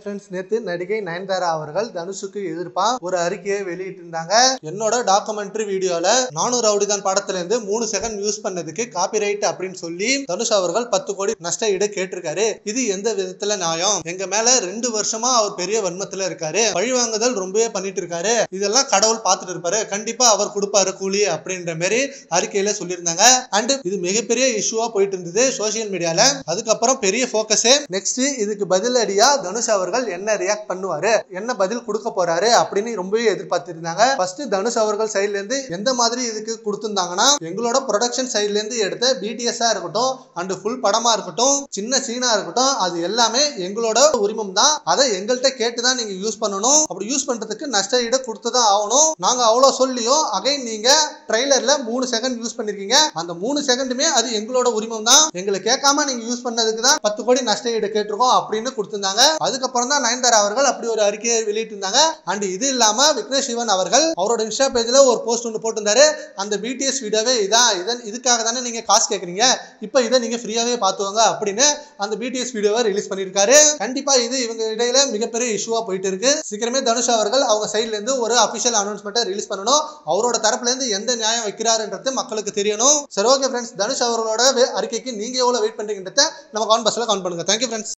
Friends, நேத்து நடிகை நயன்தாரா அவர்கள் தனுஷுக்கு எதிர்ப்பா ஒரு அறிக்கையை வெளியிட்டு இருந்தாங்க. என்னோட டாக்குமெண்ட்ரி வீடியோல நானும் ரவுடிதான் படத்துல இருந்து 3 செகண்ட் யூஸ் பண்ணதுக்கு காப்பிரைட் அப்படின்னு சொல்லி தனுஷ் அவர்கள் 10 கோடி நஷ்ட ஈடு கேட்டிருக்காரு. இது எந்த விதத்துல நியாயம்? எங்க மேல 2 வருஷமா அவர் பெரிய வன்மத்துல இருக்காரு, பழிவாங்குதல் ரொம்பவே பண்ணிட்டு இருக்காரு, இதெல்லாம் கடவுள் பார்த்துட்டு இருப்பாரு, கண்டிப்பா அவர் கொடுப்பாரு கூலி அப்படின்ற மாதிரி அறிக்கையில சொல்லியிருந்தாங்க. அண்ட் இது மிகப்பெரிய இஷ்யூவா போயிட்டு இருந்தது சோசியல் மீடியால. அதுக்கப்புறம் பெரிய போக்கஸே நெக்ஸ்ட் இதுக்கு பதிலடியா தனுஷ் அவர்கள் என்ன ரியாக்ட் பண்ணுவாரு, என்ன பதில் கொடுக்க போறாரு அப்படின்னு ரொம்பவே எதிர்பார்த்திருந்தாங்க. ஃபர்ஸ்ட் தனுஷ் அவர்கள் சைடுல இருந்து எந்த மாதிரி இதுக்கு கொடுத்திருந்தாங்கன்னா, எங்களோட ப்ரொடக்ஷன் சைடுல இருந்து எடுத்த பிடிஎஸ் இருக்கட்டும் அண்ட் ஃபுல் படமா இருக்கட்டும், சின்ன சீனா இருக்கட்டும், அது எல்லாமே எங்களோட உரிமம் தான், அதை எங்கள்கிட்ட கேட்டுதான் நீங்க யூஸ் பண்ணணும், அப்படி யூஸ் பண்றதுக்கு நஷ்ட ஈடு கொடுத்துதான் ஆகணும். நாங்க அவ்வளவு சொல்லியும் அகைன் நீங்க ட்ரைலர்ல 3 செகண்ட் யூஸ் பண்ணிருக்கீங்க, அந்த 3 செகண்டுமே அது எங்களோட உரிமம் தான், எங்களை கேட்காம நீங்க யூஸ் பண்ணதுக்கு தான் 10 கோடி நஷ்ட ஈடு கேட்டிருக்கோம் அப்படின்னு கொடுத்திருந்தாங்க. அதுக்கப்புறம் தான் நயன்தாரா அவர்கள் அப்படி ஒரு அறிக்கையை வெளியிட்டு இருந்தாங்க. அண்ட் இது இல்லாம விக்னேஷ் சிவன் அவர்கள் அவரோட இன்ஸ்டா பேஜ்ல ஒரு போஸ்ட் ஒன்று போட்டிருந்தாரு. அந்த பிடிஎஸ் வீடியோவே இதுக்காக தானே நீங்க காசு கேட்குறீங்க, இப்போ இதை நீங்க ஃப்ரீயாவே பார்த்துவாங்க அப்படின்னு அந்த பிடிஎஸ் வீடியோவை ரிலீஸ் பண்ணியிருக்காரு. கண்டிப்பா இது இவங்க இடையில மிகப்பெரிய இஷ்யூவா போயிட்டு இருக்கு. சீக்கிரமே தனுஷ் அவர்கள் அவங்க சைட்ல இருந்து ஒரு அபிஷியல் அனௌன்ஸ்மெண்ட்டை ரிலீஸ் பண்ணணும். அவரோட தரப்புல இருந்து எந்த நியாயம் வைக்கிறாருன்றது மக்களுக்கு தெரியணும். சரி, ஓகே ஃப்ரெண்ட்ஸ், தனுஷ் அவர்களோட அறிக்கைக்கு நீங்க எவ்வளவு வெயிட் பண்றீங்கன்றத நம்ம கமெண்ட் பாக்ஸ்ல கமெண்ட் பண்ணுங்க. Thank you friends.